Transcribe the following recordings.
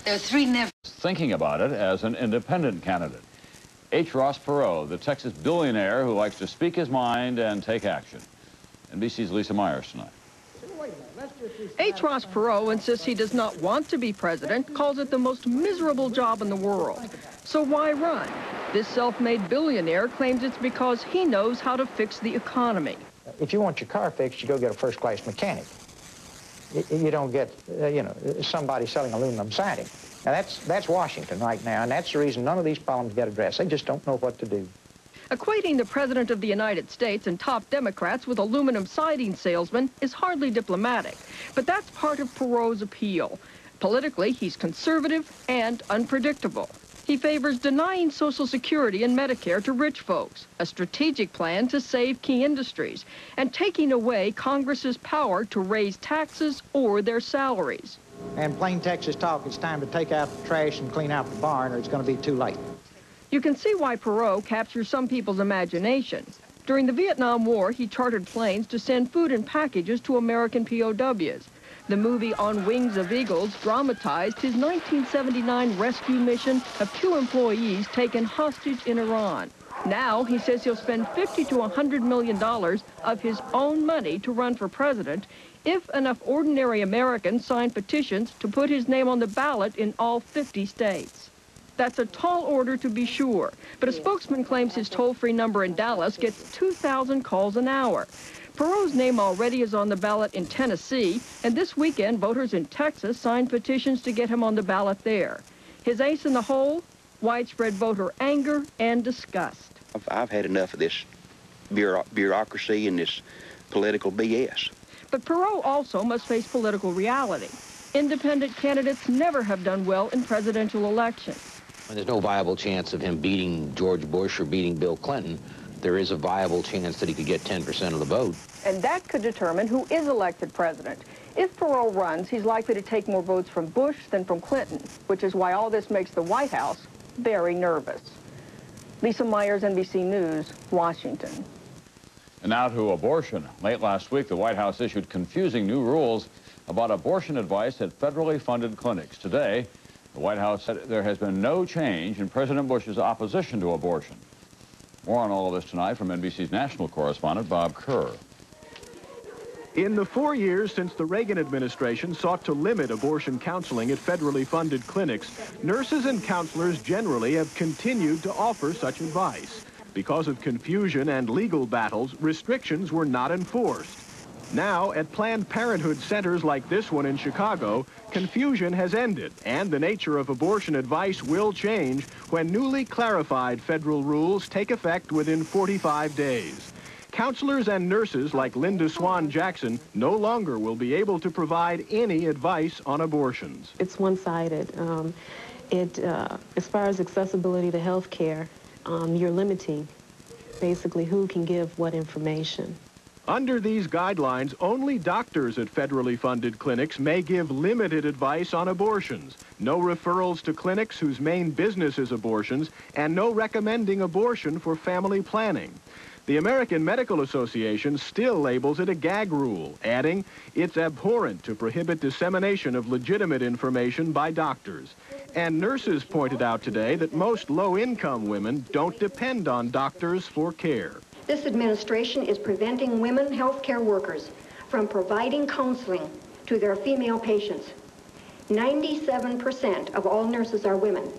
There are three never. Thinking about it as an independent candidate. Ross Perot, the Texas billionaire who likes to speak his mind and take action. NBC's Lisa Myers tonight. Ross Perot insists he does not want to be president, calls it the most miserable job in the world. So why run? This self-made billionaire claims it's because he knows how to fix the economy. If you want your car fixed, you go get a first-class mechanic. You don't get, somebody selling aluminum siding. Now, that's Washington right now, and that's the reason none of these problems get addressed. They just don't know what to do. Equating the President of the United States and top Democrats with aluminum siding salesmen is hardly diplomatic, but that's part of Perot's appeal. Politically, he's conservative and unpredictable. He favors denying Social Security and Medicare to rich folks, a strategic plan to save key industries, and taking away Congress's power to raise taxes or their salaries. And plain Texas talk, it's time to take out the trash and clean out the barn, or it's going to be too late. You can see why Perot captures some people's imagination. During the Vietnam War, he chartered planes to send food and packages to American POWs. The movie On Wings of Eagles dramatized his 1979 rescue mission of 2 employees taken hostage in Iran. Now he says he'll spend $50 to $100 million of his own money to run for president if enough ordinary Americans sign petitions to put his name on the ballot in all 50 states. That's a tall order, to be sure, but a spokesman claims his toll-free number in Dallas gets 2,000 calls an hour. Perot's name already is on the ballot in Tennessee, and this weekend voters in Texas signed petitions to get him on the ballot there. His ace in the hole? Widespread voter anger and disgust. I've had enough of this bureaucracy and this political BS. But Perot also must face political reality. Independent candidates never have done well in presidential elections. When there's no viable chance of him beating George Bush or beating Bill Clinton, there is a viable chance that he could get 10% of the vote. And that could determine who is elected president. If Perot runs, he's likely to take more votes from Bush than from Clinton, which is why all this makes the White House very nervous. Lisa Myers, NBC News, Washington. And now to abortion. Late last week, the White House issued confusing new rules about abortion advice at federally funded clinics. Today, the White House said there has been no change in President Bush's opposition to abortion. More on all of this tonight from NBC's national correspondent, Bob Kerr. In the 4 years since the Reagan administration sought to limit abortion counseling at federally funded clinics, nurses and counselors generally have continued to offer such advice. Because of confusion and legal battles, restrictions were not enforced. Now, at Planned Parenthood centers like this one in Chicago, confusion has ended, and the nature of abortion advice will change when newly clarified federal rules take effect within 45 days. Counselors and nurses like Linda Swan Jackson no longer will be able to provide any advice on abortions. It's one-sided. As far as accessibility to health care, you're limiting basically who can give what information. Under these guidelines, only doctors at federally funded clinics may give limited advice on abortions. No referrals to clinics whose main business is abortions, and no recommending abortion for family planning. The American Medical Association still labels it a gag rule, adding, it's abhorrent to prohibit dissemination of legitimate information by doctors. And nurses pointed out today that most low-income women don't depend on doctors for care. This administration is preventing women healthcare workers from providing counseling to their female patients. 97% of all nurses are women,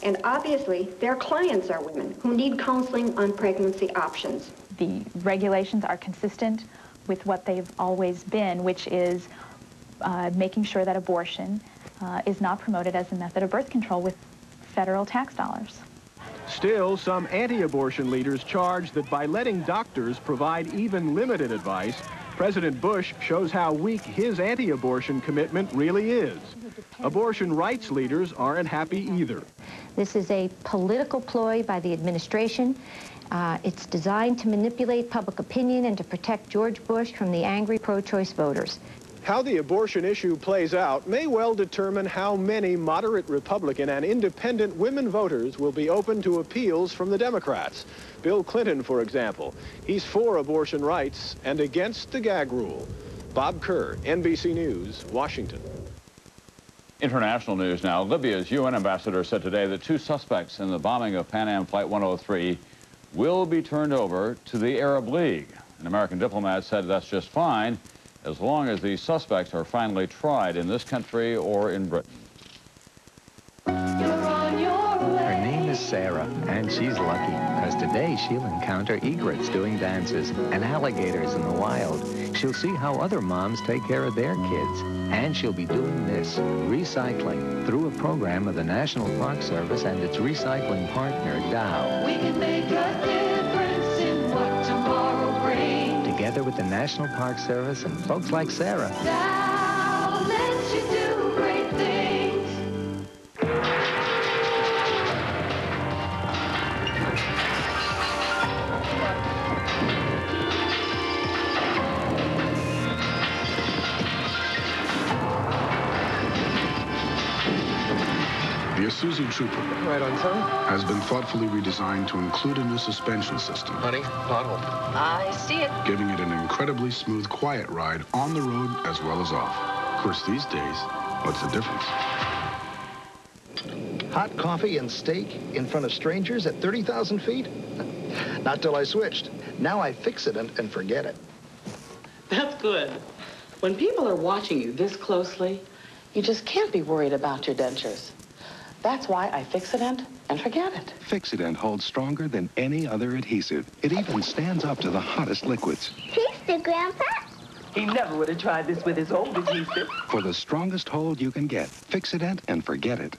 and obviously their clients are women who need counseling on pregnancy options. The regulations are consistent with what they've always been, which is making sure that abortion is not promoted as a method of birth control with federal tax dollars. Still, some anti-abortion leaders charge that by letting doctors provide even limited advice, President Bush shows how weak his anti-abortion commitment really is. Abortion rights leaders aren't happy either. This is a political ploy by the administration. It's designed to manipulate public opinion and to protect George Bush from the angry pro-choice voters. How the abortion issue plays out may well determine how many moderate Republican and independent women voters will be open to appeals from the Democrats. Bill Clinton, for example, he's for abortion rights and against the gag rule. Bob Kerr, NBC News, Washington. International news now. Libya's UN ambassador said today that 2 suspects in the bombing of Pan Am Flight 103 will be turned over to the Arab League. An American diplomat said that's just fine as long as these suspects are finally tried in this country or in Britain. Her name is Sarah, and she's lucky because today she'll encounter egrets doing dances and alligators in the wild. She'll see how other moms take care of their kids. And she'll be doing this, recycling, through a program of the National Park Service and its recycling partner, Dow. We can make a difference in what tomorrow brings. Together with the National Park Service and folks like Sarah. Dow lets you do great things. The Isuzu Trooper right on time. Has been thoughtfully redesigned to include a new suspension system. Honey, pothole. I see it. Giving it an incredibly smooth, quiet ride on the road as well as off. Of course, these days, what's the difference? Hot coffee and steak in front of strangers at 30,000 feet? Not till I switched. Now I fix it and forget it. That's good. When people are watching you this closely, you just can't be worried about your dentures. That's why I Fix-A-Dent and forget it. Fix-A-Dent holds stronger than any other adhesive. It even stands up to the hottest liquids. Taste it, Grandpa. He never would have tried this with his old adhesive. For the strongest hold you can get, Fix-A-Dent and forget it.